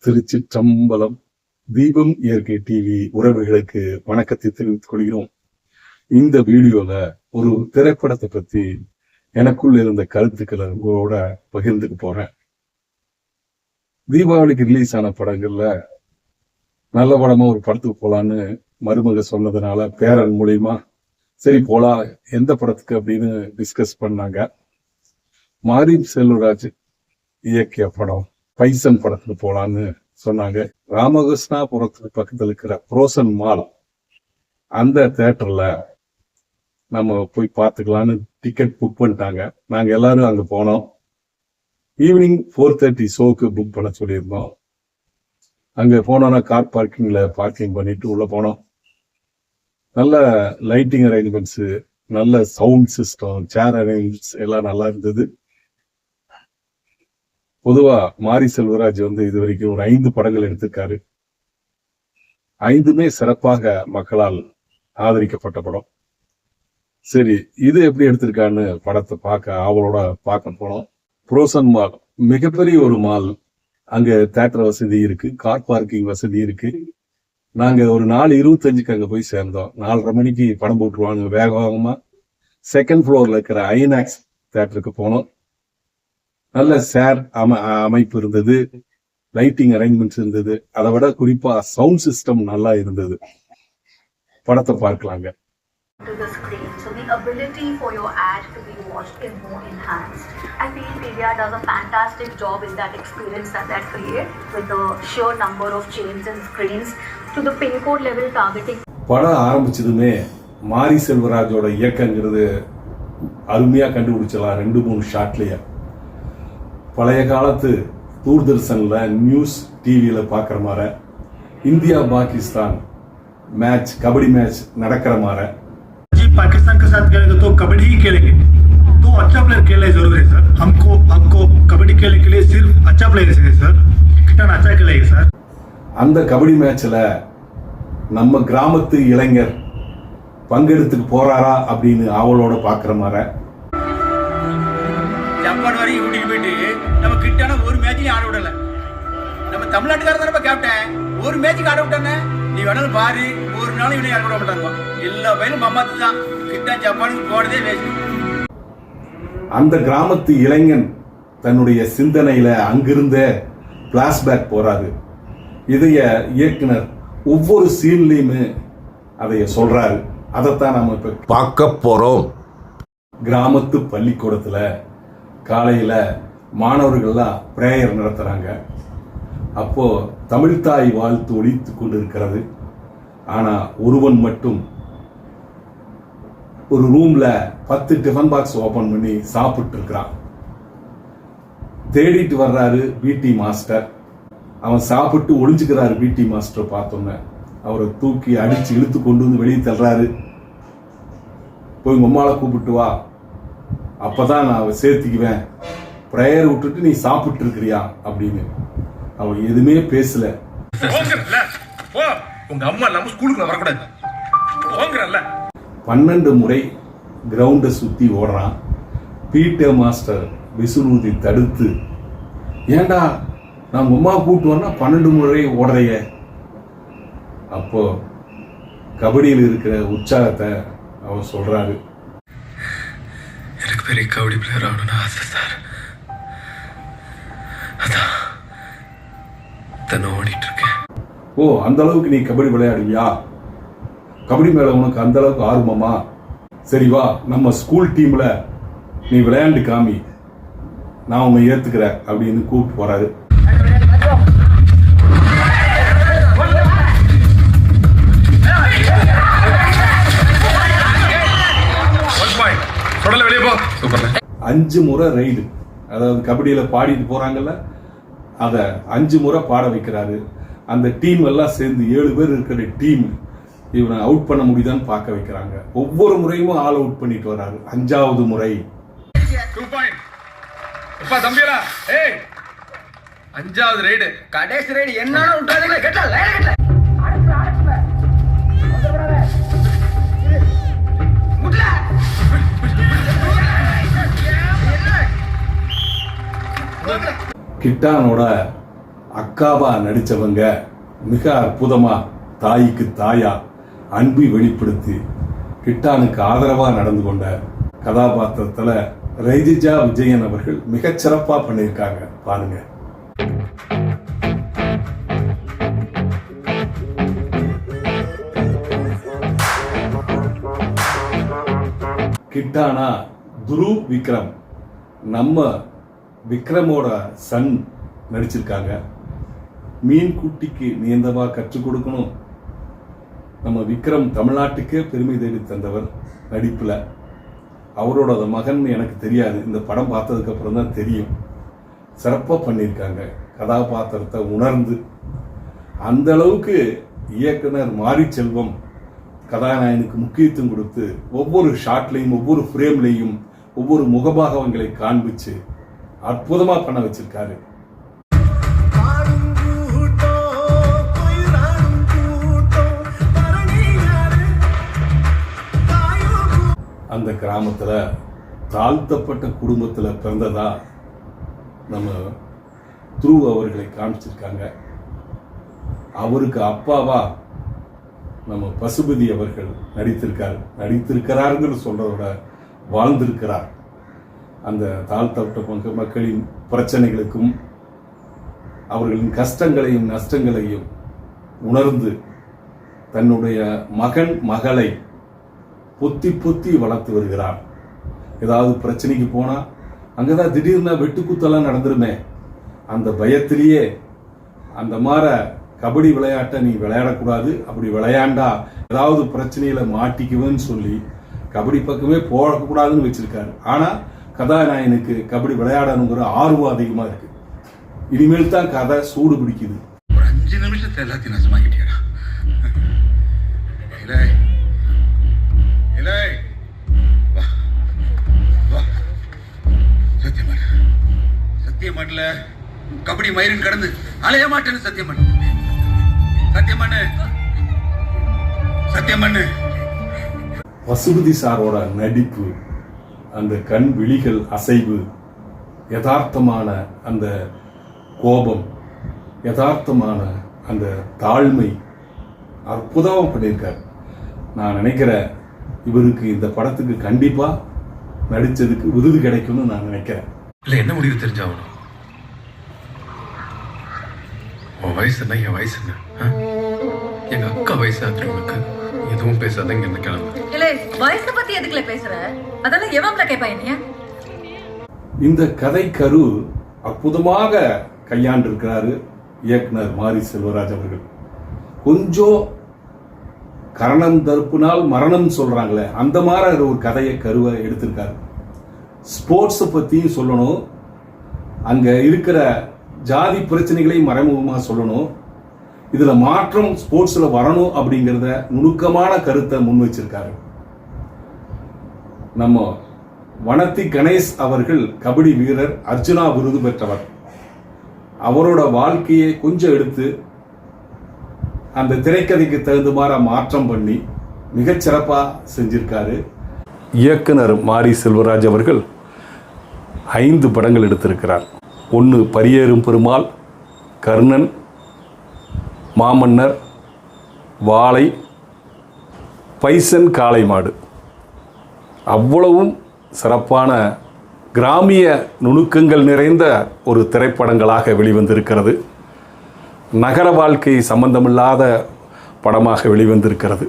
திருச்சிற்றம்பலம். தீபம் இயற்கை டிவி உறவுகளுக்கு வணக்கத்தை தெரிவித்துக் கொள்கிறோம். இந்த வீடியோல ஒரு திரைப்படத்தை பத்தி எனக்குள்ள இருந்த கருத்துக்களை உங்களோட பகிர்ந்துக்கு போறேன். தீபாவளிக்கு ரிலீஸ் ஆன படங்கள்ல நல்ல படமா ஒரு படத்துக்கு போலான்னு மருமக சொன்னதுனால பேரன் மூலியமா சரி போலாம் எந்த படத்துக்கு அப்படின்னு டிஸ்கஸ் பண்ணாங்க. மாரி செல்வராஜ் இயக்கிய படம் பைசன் படத்துக்கு போலான்னு சொன்னாங்க. ராமகிருஷ்ணாபுரத்துக்கு பக்கத்துல இருக்கிற புரோசன் மால் அந்த தியேட்டர்ல நம்ம போய் பார்த்துக்கலான்னு டிக்கெட் புக் பண்ணிட்டாங்க. நாங்க எல்லாரும் அங்க போனோம். ஈவினிங் 4:30 ஷோக்கு புக் பண்ண சொல்லியிருந்தோம். அங்க போனோம்னா கார் பார்க்கிங்ல பார்க்கிங் பண்ணிட்டு உள்ள போனோம். நல்ல லைட்டிங் அரேஞ்ச்மெண்ட்ஸ், நல்ல சவுண்ட் சிஸ்டம், சேர் அரேஞ்ச்மெண்ட்ஸ் எல்லாம் நல்லா இருந்தது. பொதுவா மாரி செல்வராஜ் இது வரைக்கும் ஒரு 5 படங்கள் எடுத்திருக்காரு. 5மே சிறப்பாக மக்களால் ஆதரிக்கப்பட்ட படம். சரி, இது எப்படி எடுத்திருக்கான்னு படத்தை அவளோட பார்க்க போனோம். புரோசன் மால் மிகப்பெரிய ஒரு மால். அங்க தியேட்டர் வசதி இருக்கு, கார் பார்க்கிங் வசதி இருக்கு. நாங்க ஒரு 4:25க்கு அங்க போய் சேர்ந்தோம். 4:30 மணிக்கு படம் போட்டுருவாங்க. வேகமா செகண்ட் ஃப்ளோர்ல இருக்கிற ஐநாக்ஸ் தியேட்டருக்கு போனோம். நல்ல சேர் அமைப்பு இருந்தது, லைட்டிங் அரேஞ்ச்மெண்ட்ஸ் இருந்தது. அதை விட குறிப்பா சவுண்ட் சிஸ்டம் நல்லா இருந்தது. படத்தை பார்க்கலாங்க. To the screen, so the ability for your ad to be watched is more enhanced. I feel PVR does a fantastic job in that experience that they create with the sheer number of chains and screens to the pin code level targeting. படம் ஆரம்பிச்சதுமே மாரி செல்வராஜோட இயக்கங்கிறது அருமையா கண்டுபிடிச்சலாம். 2-3 ஷாட்லயே பழைய காலத்து தூர்தர்ஷன்ல news டிவியில பாக்குற மாதிரி India Pakistan match kabaddi match நடக்கிற மாதிரி पाकिस्तान के साथ खेलेंगे तो कबड्डी ही खेलेंगे, तो अच्छा प्लेयर खेलना जरूरी है सर. हमको कबड्डी खेलने के लिए सिर्फ अच्छा प्लेयर चाहिए सर. कितना अच्छा खेलेगा सर. அந்த கபடி மேட்ச்ல நம்ம கிராமத்து இளைஞர் பங்கெடுத்துக்கு போறாரா அப்படின்னு அவளோட பாக்குற மாதிரி ஜப்பான் வரை ஊட்டிட்டு போயிட்டு நம்ம கிட்டான ஒரு மேட்சையும் ஆட விடல. நம்ம தமிழ்நாட்டுக்காரர் தானே கேப்டன், ஒரு மேட்சுக்கு ஆட விட்டானே. நீ வேணாலும் பாரு, ஒரு நாளும் இவனை யாரும் விட மாட்டாங்க. எல்லா பயிலும் மம்மாத்து தான். கிட்டா ஜப்பானுக்கு போனதே வேஸ்ட். அந்த கிராமத்து இளைஞன் தன்னுடைய சிந்தனையில அங்கிருந்த பிளாஷ்பேக் போறாரு. இதைய இயக்குனர் ஒவ்வொரு சீன்லயுமே அதைய சொல்றாரு. அதைத்தான் நம்ம இப்ப பார்க்க போறோம். கிராமத்து பள்ளிக்கூடத்துல காலையில மாணவர்கள்லாம் பிரேயர் நடத்துறாங்க. அப்போ தமிழ்தாய் வாழ்த்து ஒலித்து கொண்டிருக்கிறது. ஆனா ஒருவன் மட்டும் ஒரு ரூம்ல 10 டிஃபன் பாக்ஸ் ஓபன் பண்ணி சாப்பிட்டு இருக்கிறான். தேடிட்டு வர்றாரு பிடி மாஸ்டர். அவன் சாப்பிட்டு ஒளிஞ்சுக்கிறாரு. பிடி மாஸ்டர் பார்த்தோன்னே அவரை தூக்கி அடிச்சு இழுத்து கொண்டு வந்து வெளியே தள்ளுறாரு. போய் உங்க அம்மாவை கூப்பிட்டு வா, அப்பதான் நான் சேர்த்துக்குவேன். பிரேயர் விட்டுட்டு நீ சாப்பிட்டு இருக்கிறியா அப்படின்னு. அவன் எதுவுமே பேசல. உங்க அம்மா நம்ம ஸ்கூலுக்கு வரக்கூடாது 12 முறை கிரவுண்டை சுத்தி ஓடுறான். பிடி மாஸ்டர் விசுநூதி தடுத்து, ஏண்டா நான் உங்க அம்மா கூப்பிட்டு வரனா 12 முறை ஓடுறைய. அப்போ கபடியில் இருக்கிற உற்சாகத்தை அவன் சொல்றாரு. எனக்கு பெரிய கபடி பிளேயர் ஆகணும்னு ஆசை சார். அதான் ஓடிட்டு இருக்கேன். ஓ, அந்த அளவுக்கு நீ கபடி விளையாடுவியா? கபடி மேல உனக்கு அந்த அளவுக்கு ஆர்வமா? சரி வா, நம்ம ஸ்கூல் டீம்ல நீ விளையாண்டு காமி, நான் உன்னை ஏத்துக்கிறேன் அப்படின்னு கூப்பிட்டு போறாரு. சூப்பர். 5 முறை ரைடு, அதாவது கபடியில பாடிட்டு போறாங்கல்ல, அத 5 முறை பாட வைக்கிறாரு. அந்த டீம் எல்லாம் சேர்ந்து 7 பேர் இருக்கிற டீம் இவனை அவுட் பண்ண முடியுதான்னு பார்க்க வைக்கிறாங்க. ஒவ்வொரு முறையும் ஆல் அவுட் பண்ணிட்டு வராரு. 5வது முறை 5வது ரைடு, கடைசி ரைடு என்ன விட்டாதீங்களா கேட்டா கிட்டானோட அக்காவா நடிச்சவங்க மிக அற்புதமா தாய்க்கு தாயா அன்பை வெளிப்படுத்தி கிட்டானுக்கு ஆதரவா நடந்து கொண்ட கதாபாத்திரத்துல ரைஜிஜா விஜயன் அவர்கள் மிகச் சிறப்பா பண்ணியிருக்காங்க. பாருங்க. கிட்டானா துருவ் விக்ரம், நம்ம விக்ரமோட சன் நடிச்சிருக்காங்க. மீன் குட்டிக்கு நீந்தவா கற்றுக் கொடுக்கணும். நம்ம விக்ரம் தமிழ்நாட்டுக்கே பெருமை தேடி தந்தவர் நடிப்புல. அவரோட மகன் எனக்கு தெரியாது, இந்த படம் பார்த்ததுக்கு அப்புறம் தான் தெரியும். சிறப்பாக பண்ணியிருக்காங்க கதாபாத்திரத்தை உணர்ந்து. அந்த அளவுக்கு இயக்குனர் மாரி செல்வம் கதாநாயகனுக்கு முக்கியத்துவம் கொடுத்து ஒவ்வொரு ஷாட்லையும் ஒவ்வொரு ஃப்ரேம்லையும் ஒவ்வொரு முகபாகவங்களை காண்பிச்சு அற்புதமா பண்ண வச்சிருக்காரு. அந்த கிராமத்துல தாழ்த்தப்பட்ட குடும்பத்துல பிறந்ததா நம்ம துருவ் அவர்களை காமிச்சிருக்காங்க. அவருக்கு அப்பாவா நம்ம பசுபதி அவர்கள் நடித்திருக்கிறார்கள் சொல்றதோட வாழ்ந்திருக்கிறார். அந்த தாழ்த்தப்பட்ட மக்களின் பிரச்சனைகளுக்கும் அவர்களின் கஷ்டங்களையும் நஷ்டங்களையும் உணர்ந்து தன்னுடைய மகன் மகளை பொத்தி பொத்தி வளர்த்து வருகிறார். ஏதாவது பிரச்சனைக்கு போனா அங்கதான் திடீர்னு வெட்டுக்குத்தெல்லாம் நடந்துருமே, அந்த பயத்திலேயே அந்த மாதிரி கபடி விளையாட்டை நீ விளையாடக்கூடாது, அப்படி விளையாண்டா ஏதாவது பிரச்சனையில மாட்டிக்குவேன்னு சொல்லி கபடி பக்கமே போகக்கூடாதுன்னு வச்சிருக்காரு. ஆனா கதாநாயகனுக்கு கபடி விளையாடணுங்கிற ஆர்வம் அதிகமா இருக்கு. இனிமேல் தான் கதை சூடு பிடிக்குது. ஒரு 5 நிமிஷத்துல எல்லாத்தையும் நசமாக்கிட்டியடா. சத்தியமாட்டல கபடி மயிரின் கடந்து அலைய மாட்டேன்னு சத்தியமண்ணு. பசுபதி சாரோட நடிப்பு, அந்த கண் விழிகள் அசைவு, யதார்த்தமான அந்த கோபம், யதார்த்தமான அந்த தாழ்மை அற்புதமா பண்ணியிருக்காரு. நான் நினைக்கிறேன் இவருக்கு இந்த படத்துக்கு கண்டிப்பா நடிச்சதுக்கு விருது கிடைக்கும்னு நான் நினைக்கிறேன். இல்லை என்ன முடிவு தெரிஞ்சாகணும். உன் வயசு என்ன, என் வயசு என்ன? எங்க அக்கா வயசாச்சு உனக்கு. எதுவும் பேசாத, இங்க இருந்து கிளம்பு. இல்ல வயசை பத்தி எதுக்குல பேசுற? அதெல்லாம் எவன்ல கேட்பா என்னைய? இந்த கதை கரு அற்புதமாக கையாண்டிருக்கிறாரு இயக்குனர் மாரி செல்வராஜ் அவர்கள். கொஞ்சம் கரணம் தருப்புனால் மரணம் சொல்றாங்களே, அந்த மாதிரி ஒரு கதையை கருவை எடுத்திருக்காரு. ஸ்போர்ட்ஸ் பத்தியும் சொல்லணும், அங்க இருக்கிற ஜாதி பிரச்சனைகளையும் மறைமுகமாக சொல்லணும். இதுல மாற்றம் ஸ்போர்ட்ஸ்ல வரணும் அப்படிங்கிறத நுணுக்கமான கருத்தை முன் வச்சிருக்காரு. நம்ம வனத்தி கணேஷ் அவர்கள் கபடி வீரர், அர்ஜுனா விருது பெற்றவர். அவரோட வாழ்க்கையை கொஞ்சம் எடுத்து அந்த திரைக்கதைக்கு தகுந்த மாதிரி மாற்றம் பண்ணி மிகச்சிறப்பா செஞ்சிருக்காரு. இயக்குனர் மாரி செல்வராஜ் அவர்கள் 5 படங்கள் எடுத்திருக்கிறார். 1 பரியேறும் பெருமாள், கர்ணன், மாமன்னர், வாளை, பைசன், காளை மாடு. அவ்வளவும் சிறப்பான கிராமிய நுணுக்கங்கள் நிறைந்த ஒரு திரைப்படங்களாக வெளிவந்திருக்கிறது. நகர வாழ்க்கை சம்பந்தமில்லாத படமாக வெளிவந்திருக்கிறது.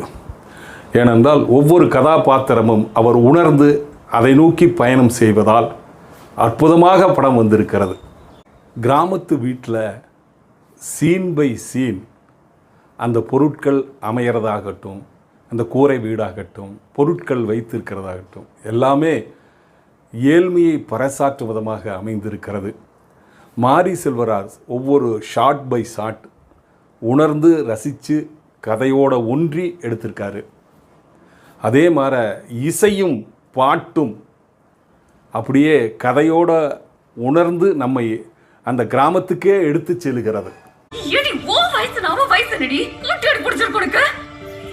ஏனென்றால் ஒவ்வொரு கதாபாத்திரமும் அவர் உணர்ந்து அதை நோக்கி பயணம் செய்வதால் அற்புதமாக படம் வந்திருக்கிறது. கிராமத்து வீட்டில் சீன் பை சீன் அந்த பொருட்கள் அமைகிறதாகட்டும், அந்த கூரை வீடாகட்டும், பொருட்கள் வைத்திருக்கிறதாகட்டும், எல்லாமே ஏழ்மையை பறைசாற்றும் விதமாக அமைந்திருக்கிறது. மாரி செல்வராஜ் ஒவ்வொரு ஷாட் பை ஷாட் உணர்ந்து ரசித்து கதையோட ஒன்றி எடுத்திருக்காரு. அதே மாதிரி இசையும் பாட்டும் அப்படியே கதையோட உணர்ந்து நம்மை அந்த கிராமத்துக்கே எடுத்து செல்கிறது. ஏடி ஓ வயசு நாம வயசு நடி லட்டடி புடிச்சிருக்கு உனக்கு.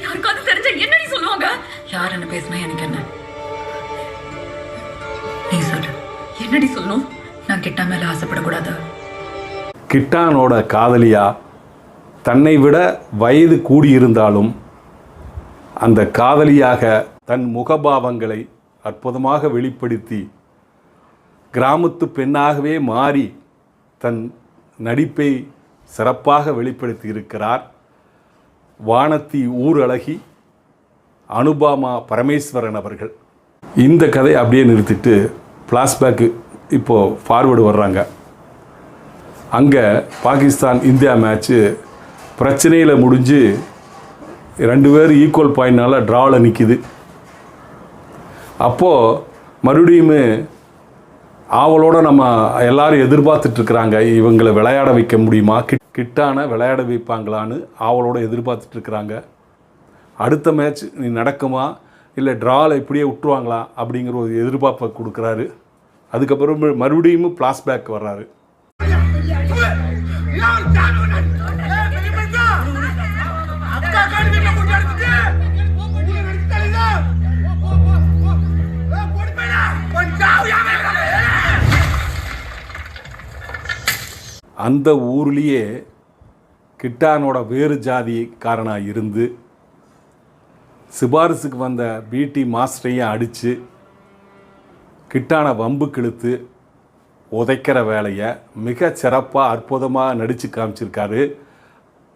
யாருக்காவது தெரிஞ்சா என்னடி சொல்லுவாங்க? யார் என்ன பேசினா எனக்கு என்ன? நீ சொல்லு, என்னடி சொல்லணும்? நான் கிட்ட மேல ஆசைப்படக்கூடாது. கிட்டானோட காதலியா தன்னை விட வயது கூடியிருந்தாலும் அந்த காதலியாக தன் முகபாவங்களை அற்புதமாக வெளிப்படுத்தி கிராமத்து பெண்ணாகவே மாறி தன் நடிப்பை சிறப்பாக வெளிப்படுத்தி இருக்கிறார் வானத்தி ஊரழகி அனுபாமா பரமேஸ்வரன் அவர்கள். இந்த கதை அப்படியே நிறுத்திட்டு ஃப்ளாஷ்பேக்கு இப்போது ஃபார்வேர்டு வர்றாங்க. அங்கே பாகிஸ்தான் இந்தியா மேட்ச்சு பிரச்சனையில் முடிஞ்சு 2 பேரும் ஈக்குவல் பாயிண்ட்னால ட்ராவில் நிற்கிது. அப்போது மறுபடியும் ஆவலோடு நம்ம எல்லாரும் எதிர்பார்த்துட்ருக்குறாங்க, இவங்களை விளையாட வைக்க முடியுமா, கிட்டான விளையாட வைப்பாங்களான்னு ஆவலோடு எதிர்பார்த்துட்ருக்குறாங்க. அடுத்த மேட்ச் நீ நடக்குமா இல்லை ட்ராவில் இப்படியே விட்டுருவாங்களா அப்படிங்கிற ஒரு எதிர்பார்ப்பை கொடுக்குறாரு. அதுக்கப்புறம் மறுபடியும் ஃப்ளாஷ்பேக் வர்றாரு. அந்த ஊர்லேயே கிட்டானோட வேறு ஜாதிக்காரனாக இருந்து சிபாரிசுக்கு வந்த பிடி மாஸ்டரையும் அடித்து கிட்டான வம்பு கிழுத்து உதைக்கிற வேலையை மிக சிறப்பாக அற்புதமாக நடித்து காமிச்சிருக்காரு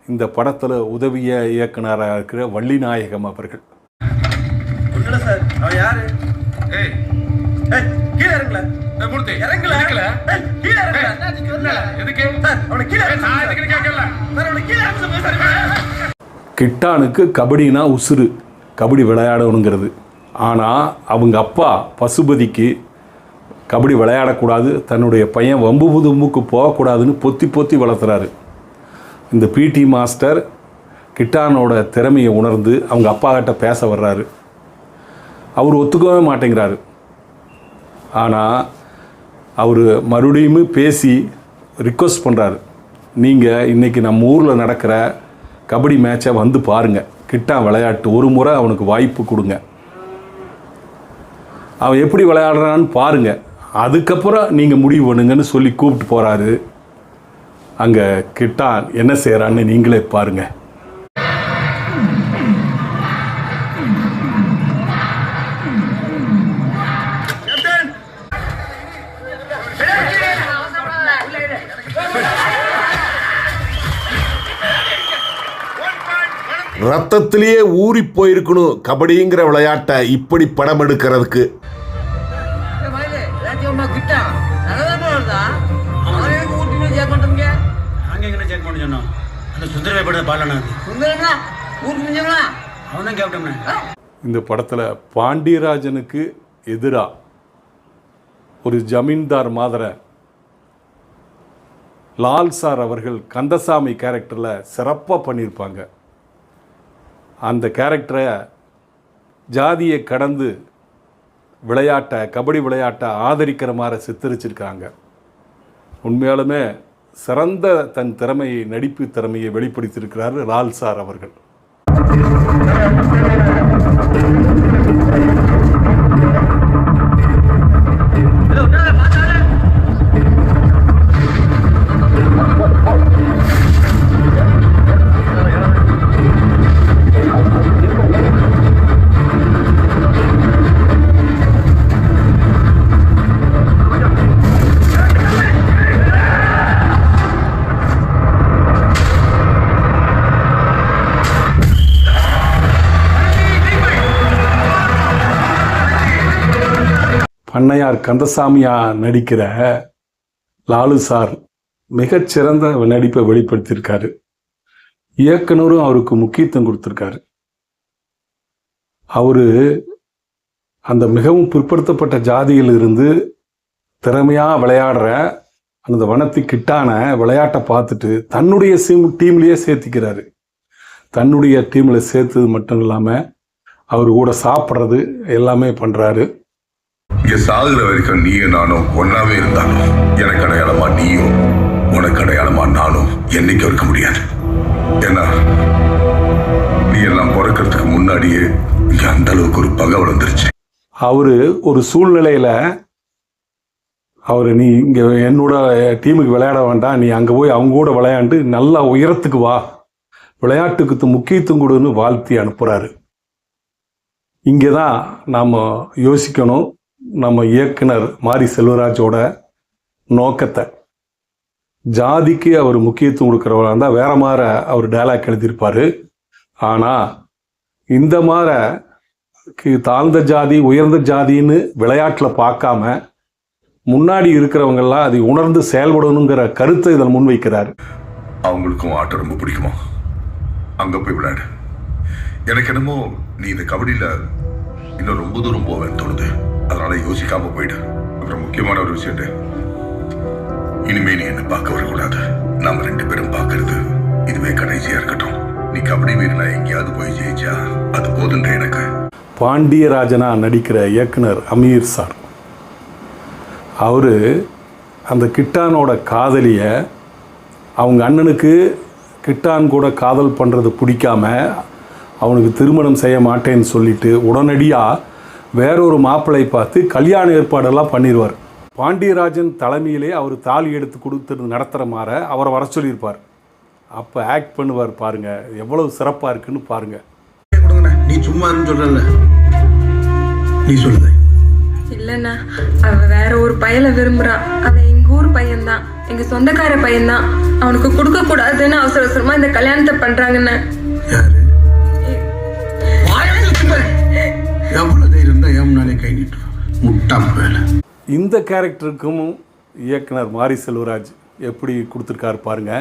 இந்த படத்தில் உதவிய இயக்குனராக இருக்கிற வள்ளிநாயகம் அவர்கள். சார் அவன் யாரு? கீழே இறங்கல இறங்கல கீழே கிட்டானுக்கு கபடினா உசுறு, கபடி விளையாடணுங்கிறது. ஆனால் அவங்க அப்பா பசுபதிக்கு கபடி விளையாடக்கூடாது, தன்னுடைய பையன் வம்பு புதும்புக்கு போகக்கூடாதுன்னு பொத்தி பொத்தி வளர்த்துறாரு. இந்த பிடி மாஸ்டர் கிட்டானோட திறமையை உணர்ந்து அவங்க அப்பா கிட்ட பேச வர்றாரு. அவர் ஒத்துக்கவே மாட்டேங்கிறாரு. ஆனால் அவர் மறுபடியும் பேசி ரிக்வஸ்ட் பண்ணுறாரு, நீங்கள் இன்றைக்கி நம்ம ஊரில் நடக்கிற கபடி மேட்சை வந்து பாருங்கள், கிட்டான் விளையாட்டு ஒரு முறை அவனுக்கு வாய்ப்பு கொடுங்க, அவன் எப்படி விளையாடுறான்னு பாருங்கள், அதுக்கப்புறம் நீங்கள் முடிவு பண்ணுங்கன்னு சொல்லி கூப்பிட்டு போகிறாரு. அங்கே கிட்டான் என்ன செய்கிறான்னு நீங்களே பாருங்கள். ரத்தத்திலேயே ஊறி போயிருக்கணும் கபடிங்கிற விளையாட்டை இப்படி படம் எடுக்கிறதுக்கு. இந்த படத்தில் பாண்டியராஜனுக்கு எதிராக ஒரு ஜமீன்தார் மாதிரி லால் சார் அவர்கள் கந்தசாமி கேரக்டரில் சிறப்பாக பண்ணியிருப்பாங்க. அந்த கேரக்டரை ஜாதியை கடந்து விளையாட்டை, கபடி விளையாட்டை ஆதரிக்கிற மாதிரி சித்தரிச்சிருக்காங்க. உண்மையாலுமே சிறந்த தன் திறமையை, நடிப்பு திறமையை வெளிப்படுத்தியிருக்கிறார் லால் சார் அவர்கள். பண்ணையார் கந்தசாமியா நடிக்கிற லாலு சார் மிகச்சிறந்த நடிப்பை வெளிப்படுத்தியிருக்காரு. இயக்குனரும் அவருக்கு முக்கியத்துவம் கொடுத்துருக்காரு. அவரு அந்த மிகவும் பிற்படுத்தப்பட்ட ஜாதியில் இருந்து திறமையாக விளையாடுற அந்த வனத்தி கிட்டான விளையாட்டை பார்த்துட்டு தன்னுடைய டீம்லேயே சேர்த்திக்கிறாரு. தன்னுடைய டீமில் சேர்த்தது மட்டும் இல்லாமல் அவர் கூட சாப்பிட்றது எல்லாமே பண்ணுறாரு. இங்க சாகுற வரைக்கும் நீயும் நானும் ஒன்னாவே இருந்தாலும் எனக்கு அடையாளமா நீயும், உனக்கு அடையாளமா நானும் என்னைக்கு இருக்க முடியாது. ஏன்னா நீ எல்லாம் பிறக்கிறதுக்கு முன்னாடியே இங்க அந்த அளவுக்கு ஒரு பகை வளர்ந்துருச்சு. அவரு ஒரு சூழ்நிலையில அவர் நீ இங்கே என்னோட டீமுக்கு விளையாட வேண்டாம், நீ அங்கே போய் அவங்க கூட விளையாண்டு நல்லா உயரத்துக்கு வா, விளையாட்டுக்கு முக்கியத்துவம் கொடுன்னு வாழ்த்தி அனுப்புகிறாரு. இங்கே தான் நாம் யோசிக்கணும் நம்ம இயக்குனர் மாரி செல்வராஜோட நோக்கத்தை. ஜாதிக்கு அவர் முக்கியத்துவம் கொடுக்குறவராக இருந்தால் வேற மாதிரி அவர் டைலாக் எழுதியிருப்பார். ஆனால் இந்த மாதிரி தாழ்ந்த ஜாதி உயர்ந்த ஜாதின்னு விளையாட்டில் பார்க்காம முன்னாடி இருக்கிறவங்கெல்லாம் அதை உணர்ந்து செயல்படணுங்கிற கருத்தை இதில் முன்வைக்கிறார். அவங்களுக்கும் ஆட்டம் ரொம்ப பிடிக்குமா? அங்க போய் விளையாடு. எனக்கு என்னமோ நீ இந்த கபடியில இன்னும் ரொம்ப தூரம் போவேன்னு தோணுது. அதனால யோசிக்காம போயிடு. அப்புறம் முக்கியமான ஒரு விஷயம், இனிமே நீ என்ன பார்க்க வரக்கூடாது. நாம 2 பேரும் பார்க்கறது இதுவே கடைசியா இருக்கட்டும். நீ கபடி வீரனா எங்கேயாவது போய் ஜெயிச்சா அது போதுன்ற எனக்கு. பாண்டியராஜனா நடிக்கிற இயக்குனர் அமீர் சார், அவரு அந்த கிட்டானோட காதலியை அவங்க அண்ணனுக்கு கிட்டான் கூட காதல் பண்ணுறது பிடிக்காம அவனுக்கு திருமணம் செய்ய மாட்டேன்னு சொல்லிட்டு உடனடியாக வேறொரு மாப்பிள்ளை பார்த்து கல்யாண ஏற்பாடெல்லாம் பண்ணிடுவார். பாண்டியராஜன் தலைமையிலே அவர் தாலி எடுத்து கொடுத்து நடத்துகிற மாதிரி அவரை வர சொல்லியிருப்பார். அப்போ ஆக்ட் பண்ணுவார். பாருங்க எவ்வளவு சிறப்பாக இருக்குன்னு பாருங்க. நீ சும்மா சொல்றல, நீ சொல்லுத. இல்லைண்ணா, அவன் வேற ஒரு பையனை விரும்புறான். அவன் எங்க ஊர் பையன்தான், எங்க சொந்தக்கார பையன்தான். அவனுக்கு கொடுக்க கூடாதுன்னு அவசர அவசரமா இந்த கல்யாணத்தை பண்றாங்கண்ணா. யாரு? எவ்வளவு தைரியம் தான் ஏம்னாலே கை நீட்டு முட்டாம வேலை. இந்த கேரக்டருக்கும் இயக்குனர் மாரி செல்வராஜ் எப்படி கொடுத்துருக்காரு பாருங்க.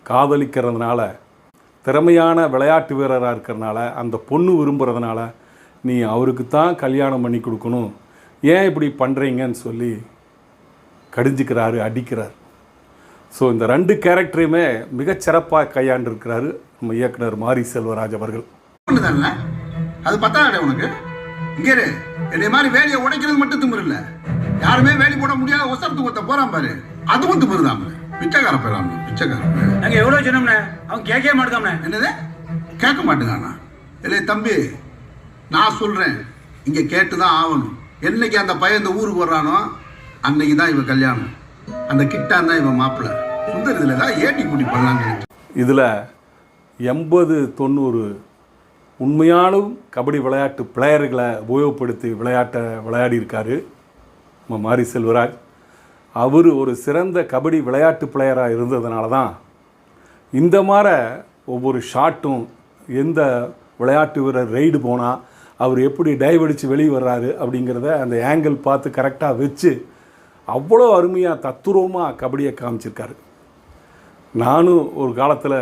காதலிக்கிறதுனால, திறமையான விளையாட்டு வீரராக இருக்கிறதுனால, அந்த பொண்ணு விரும்புகிறதுனால நீ அவருக்கு தான் கல்யாணம் பண்ணி கொடுக்கணும், ஏன் இப்படி பண்ணுறீங்கன்னு சொல்லி கடிஞ்சிக்கிறாரு, அடிக்கிறார். ஸோ இந்த 2 கேரக்டரையுமே மிகச்சிறப்பாக கையாண்டிருக்கிறாரு நம்ம இயக்குனர் மாரி செல்வராஜ் அவர்கள். அது பத்தாடே உனக்கு. இங்கே என்னை மாதிரி வேலையை உடைக்கிறது மட்டும் திமிரு இல்லை, யாருமே வேலை போட முடியாத ஒசரத்து ஒருத்த போறான் பாரு, அதுவும் திமிருதாம. பிச்சைக்கார போயிடலாம், பிச்சைக்காரன். நாங்க எவ்வளவு சொன்னோம்னே அவன் கேட்கவே மாட்டேதாம. என்னது கேட்க மாட்டேங்கானா? இல்லை தம்பி, நான் சொல்றேன், இங்க கேட்டுதான் ஆகணும். என்னைக்கு அந்த பையன் இந்த ஊருக்கு வர்றானோ அன்னைக்கு தான் இவன் கல்யாணம். அந்த கிட்டான் தான் இவன் மாப்பிள்ள. சுந்தர் இதுல தான் ஏட்டி கூட்டி பண்ணலான்னு. இதில் 80-90 உண்மையான கபடி விளையாட்டு பிளேயர்களை உபயோகப்படுத்தி விளையாடி இருக்காரு நம்ம மாரி செல்வராஜ். அவர் ஒரு சிறந்த கபடி விளையாட்டு பிளேயராக இருந்ததுனால தான் இந்த மாதிரி ஒவ்வொரு ஷாட்டும், எந்த விளையாட்டு வீரர் ரெய்டு போனால் அவர் எப்படி டைவ் அடித்து வெளியே வர்றாரு அப்படிங்கிறத அந்த ஆங்கிள் பார்த்து கரெக்டாக வச்சு அவ்வளோ அருமையாக தத்துரூபமாக கபடியை காமிச்சிருக்காரு. நானும் ஒரு காலத்தில்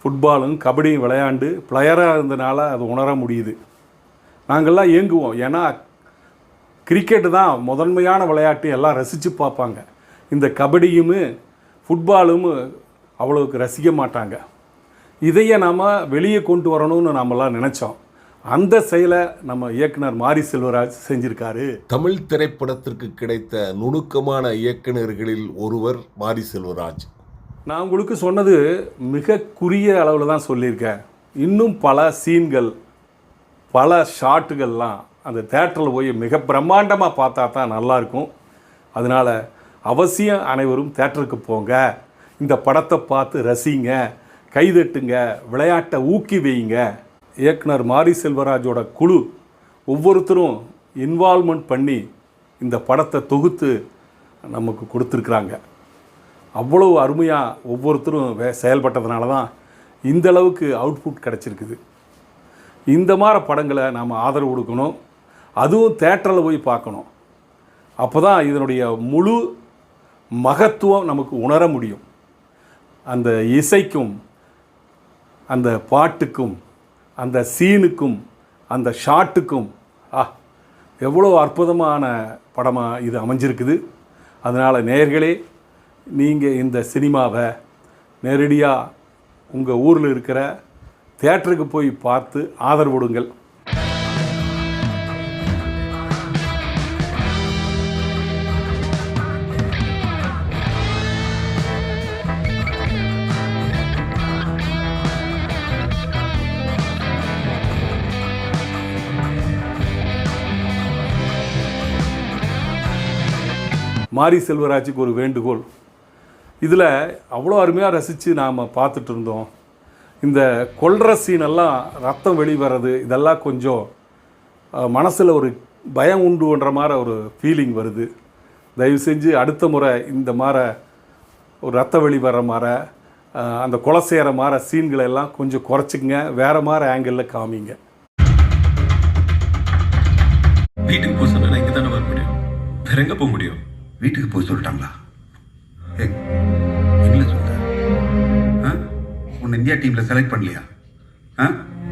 ஃபுட்பாலும் கபடியும் விளையாண்டு பிளேயராக இருந்தனால அது உணர முடியுது. நாங்கள்லாம் ஏங்குவோம், ஏன்னா கிரிக்கெட்டு தான் முதன்மையான விளையாட்டு, எல்லாம் ரசித்து பார்ப்பாங்க. இந்த கபடியும் ஃபுட்பாலும் அவ்வளோக்கு ரசிக்க மாட்டாங்க. இதையே நாம் வெளியே கொண்டு வரணும்னு நம்மலாம் நினச்சோம். அந்த செயலை நம்ம இயக்குனர் மாரி செல்வராஜ் செஞ்சிருக்காரு. தமிழ் திரைப்படத்திற்கு கிடைத்த நுணுக்கமான இயக்குனர்களில் ஒருவர் மாரி செல்வராஜ். நான் உங்களுக்கு சொன்னது மிக குறுகிய அளவில் தான் சொல்லியிருக்கேன். இன்னும் பல சீன்கள், பல ஷாட்டுகள்லாம் அந்த தேட்டரில் போய் மிக பிரம்மாண்டமாக பார்த்தா தான் நல்லாயிருக்கும். அதனால் அவசியம் அனைவரும் தேட்டருக்கு போங்க, இந்த படத்தை பார்த்து ரசிங்க, கைதட்டுங்க, விளையாட்டை ஊக்கி வைங்க. இயக்குனர் மாரி செல்வராஜோட குழு ஒவ்வொருத்தரும் இன்வால்மெண்ட் பண்ணி இந்த படத்தை தொகுத்து நமக்கு கொடுத்துருக்குறாங்க. அவ்வளோ அருமையாக ஒவ்வொருத்தரும் செயல்பட்டதுனால தான் இந்தளவுக்கு அவுட்புட் கிடச்சிருக்குது. இந்த மாதிரி படங்களை நாம் ஆதரவு கொடுக்கணும், அதுவும் தேட்டரில் போய் பார்க்கணும். அப்போ தான் இதனுடைய முழு மகத்துவம் நமக்கு உணர முடியும். அந்த இசைக்கும், அந்த பாட்டுக்கும், அந்த சீனுக்கும், அந்த ஷாட்டுக்கும் எவ்வளோ அற்புதமான படமாக இது அமைஞ்சிருக்குது. அதனால் நேயர்களே, நீங்கள் இந்த சினிமாவை நேரடியாக உங்கள் ஊரில் இருக்கிற தியேட்டருக்கு போய் பார்த்து ஆதரவு கொடுங்கள். மாரி செல்வராஜுக்கு ஒரு வேண்டுகோள். இதில் அவ்வளோ அருமையாக ரசித்து நாம் பார்த்துட்டு இருந்தோம். இந்த கொல்ற சீனெல்லாம் ரத்தம் வெளிவரது இதெல்லாம் கொஞ்சம் மனசில் ஒரு பயம் உண்டுன்ற மாதிரி ஒரு ஃபீலிங் வருது. தயவு செஞ்சு அடுத்த முறை இந்த மாதிரி ஒரு ரத்த வெளி வர்ற மாதிரி அந்த கொலை செய்கிற மாதிரி சீன்களை எல்லாம் கொஞ்சம் குறைச்சிக்கங்க, வேறு மாதிரி ஆங்கிளில் காமிங்க. வீட்டுக்கு போக சொன்னா இங்கே தானே வர முடியும், வேற எங்கே போக முடியும்? வீட்டுக்கு போய் சொல்லிட்டாங்களா? எங்களை சொல்ற உன்னை இந்தியா டீம்ல செலக்ட் பண்ணலையா?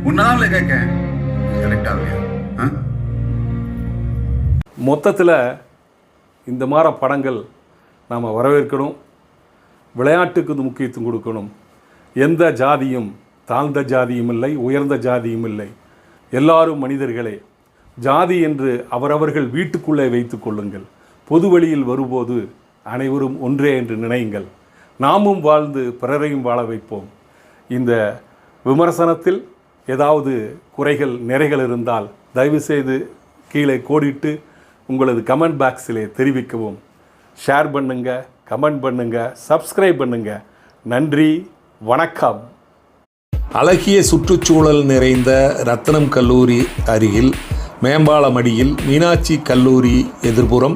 உன்னால கேட்க செலக்ட் ஆகலையா? மொத்தத்தில் இந்த மாதிரி படங்கள் நாம் வரவேற்கணும். விளையாட்டுக்கு முக்கியத்துவம் கொடுக்கணும். எந்த ஜாதியும் தாழ்ந்த ஜாதியும் இல்லை, உயர்ந்த ஜாதியும் இல்லை. எல்லாரும் மனிதர்களே. ஜாதி என்று அவரவர்கள் வீட்டுக்குள்ளே வைத்து கொள்ளுங்கள். பொது வழியில் வரும்போது அனைவரும் ஒன்றே என்று நினையுங்கள். நாமும் வாழ்ந்து பிறரையும் வாழ வைப்போம். இந்த விமர்சனத்தில் ஏதாவது குறைகள் நிறைகள் இருந்தால் தயவுசெய்து கீழே கோடிட்டு உங்களது கமெண்ட் பாக்ஸிலே தெரிவிக்கவும். ஷேர் பண்ணுங்க, கமெண்ட் பண்ணுங்க, சப்ஸ்கிரைப் பண்ணுங்க. நன்றி, வணக்கம். அழகிய சுற்றுச்சூழல் நிறைந்த ரத்னம் கல்லூரி அருகில் மேம்பாலமடியில் மீனாட்சி கல்லூரி எதிர்ப்புறம்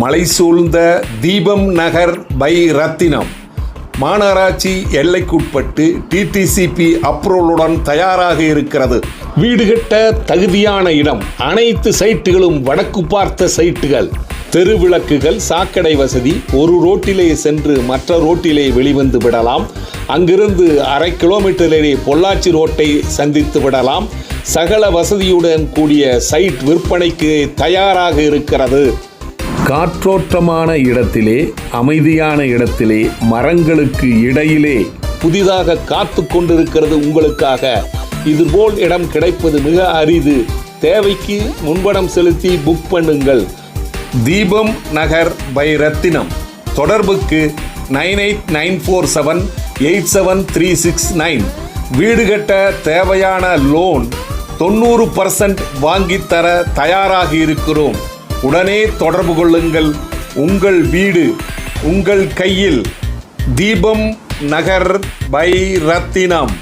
மலை சூழ்ந்த தீபம் நகர் பை ரத்தினம் மாநகராட்சி எல்லைக்குட்பட்டு டிடிசிபி அப்ரூவலுடன் தயாராக இருக்கிறது. வீடு கட்ட தகுதியான இடம். அனைத்து சைட்டுகளும் வடக்கு பார்த்த சைட்டுகள். தெருவிளக்குகள், சாக்கடை வசதி. ஒரு ரோட்டிலே சென்று மற்ற ரோட்டிலே வெளிவந்து விடலாம். அங்கிருந்து 1/2 கிலோமீட்டரிலே பொள்ளாச்சி ரோட்டை சந்தித்து விடலாம். சகல வசதியுடன் கூடிய சைட் விற்பனைக்கு தயாராக இருக்கிறது. காற்றோட்டமான இடத்திலே, அமைதியான இடத்திலே, மரங்களுக்கு இடையிலே புதிதாக காத்து கொண்டிருக்கிறது உங்களுக்காக. இதுபோல் இடம் கிடைப்பது மிக அரிது. தேவைக்கு முன்பணம் செலுத்தி புக் பண்ணுங்கள். தீபம் நகர் பை ரத்தினம். தொடர்புக்கு 9894787369. வீடு கட்ட தேவையான லோன் 90% வாங்கித்தர தயாராக இருக்கிறோம். உடனே தொடர்பு கொள்ளுங்கள். உங்கள் வீடு உங்கள் கையில். தீபம் நகர் பை ரத்தினம்.